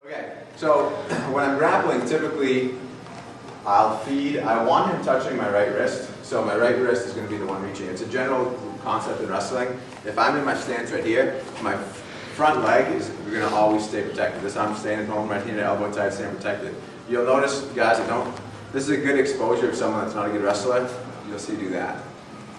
Okay, so when I'm grappling, typically I'll feed, I want him touching my right wrist, so my right wrist is going to be the one reaching. It's a general concept in wrestling. If I'm in my stance right here, my front leg is going to always stay protected. This I'm staying at home, right hand, elbow tight, staying protected. You'll notice, guys, this is a good exposure of someone that's not a good wrestler. You'll see do that.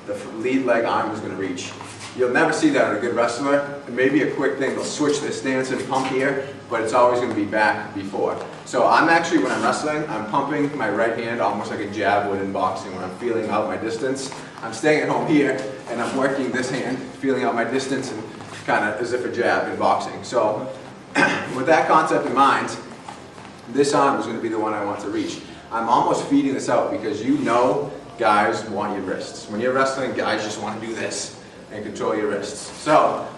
The lead leg arm is going to reach. You'll never see that in a good wrestler. It may be a quick thing, they'll switch their stance and pump here, but it's always going to be back before. So I'm actually, when I'm wrestling, I'm pumping my right hand almost like a jab would in boxing. When I'm feeling out my distance, I'm staying at home here, and I'm working this hand, feeling out my distance, and kind of as if a jab in boxing. So with that concept in mind, this arm is going to be the one I want to reach. I'm almost feeding this out because you know guys want your wrists. When you're wrestling, guys just want to do this and control your wrists. So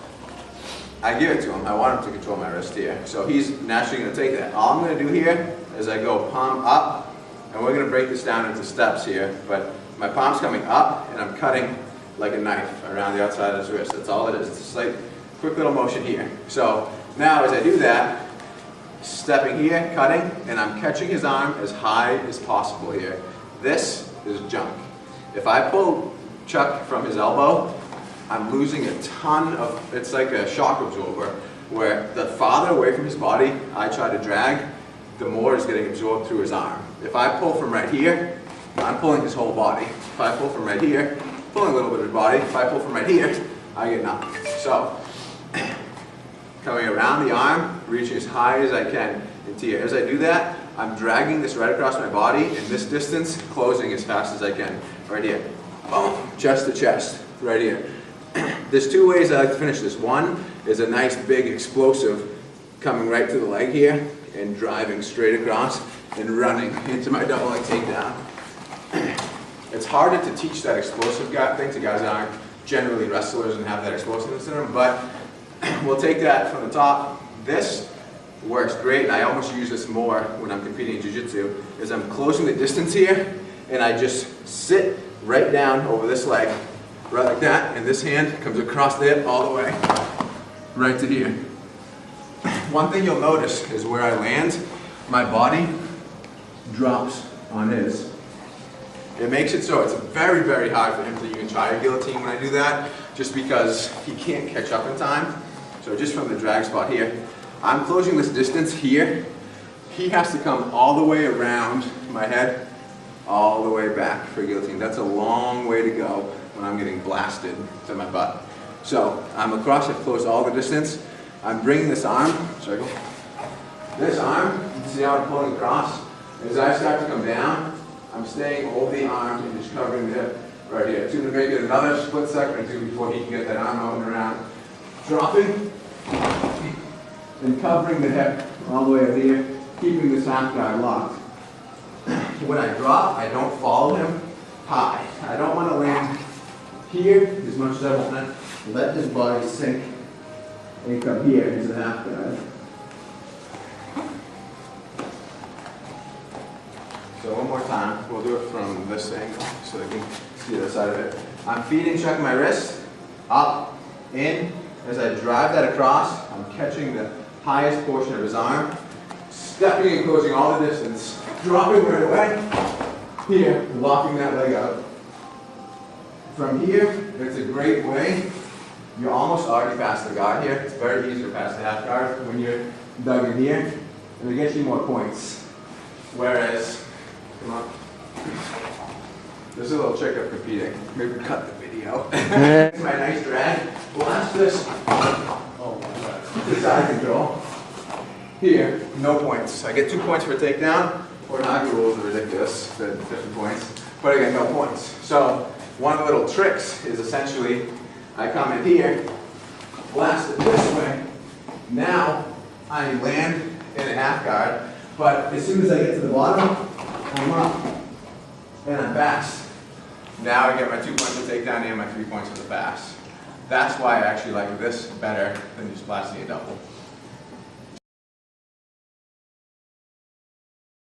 I give it to him. I want him to control my wrist here. So he's naturally going to take that. All I'm going to do here is I go palm up, and we're going to break this down into steps here, but my palm's coming up, and I'm cutting like a knife around the outside of his wrist. That's all it is. It's just like quick little motion here. So now as I do that, stepping here, cutting, and I'm catching his arm as high as possible here. This is junk. If I pull Chuck from his elbow, I'm losing a ton of, it's like a shock absorber, where the farther away from his body I try to drag, the more is getting absorbed through his arm. If I pull from right here, I'm pulling his whole body. If I pull from right here, pulling a little bit of his body. If I pull from right here, I get nothing. So, coming around the arm, reaching as high as I can into here. As I do that, I'm dragging this right across my body, and this distance, closing as fast as I can. Right here. Boom, chest to chest, right here. There's two ways I like to finish this. One is a nice big explosive coming right to the leg here and driving straight across and running into my double leg takedown. It's harder to teach that explosive thing to guys that aren't generally wrestlers and have that explosiveness in them, but we'll take that from the top. This works great, and I almost use this more when I'm competing in Jiu Jitsu, is I'm closing the distance here, and I just sit right down over this leg, right like that, and this hand comes across there all the way, right to here. One thing you'll notice is where I land, my body drops on his. It makes it so it's very, very hard for him to even try a guillotine when I do that, just because he can't catch up in time. So just from the drag spot here, I'm closing this distance here. He has to come all the way around my head, all the way back for a guillotine. That's a long way to go when I'm getting blasted to my butt. So I'm across, I've closed all the distance. I'm bringing this arm, circle. This arm, you can see how I'm pulling across. As I start to come down, I'm staying over the arm and just covering the hip right here. It's going to make it another split second or two before he can get that arm out and around. Dropping and covering the hip all the way up here, keeping this half guard locked. When I drop, I don't follow him high. I don't want to land here as much as I want to let his body sink and come here into the half guard. So one more time, we'll do it from this angle so they can see the other side of it. I'm feeding Chuck my wrist, up, in. As I drive that across, I'm catching the highest portion of his arm, stepping and closing all the distance, dropping right away, here, locking that leg out. From here, it's a great way. You're almost already past the guard here. It's very easy to pass the half guard when you're dug in here, and it gets you more points. Whereas, come on, there's a little trick of competing. Maybe cut the video. My nice drag. Blast this. Oh my God. To side control. Here, no points. I get 2 points for a takedown. Orthogonal rules are ridiculous, the 50 points. But I get no points. So one of the little tricks is essentially I come in here, blast it this way. Now I land in a half guard, but as soon as I get to the bottom, I'm up and I'm fast. Now I get my 2 points for takedown and my 3 points for the pass. That's why I actually like this better than just blasting a double.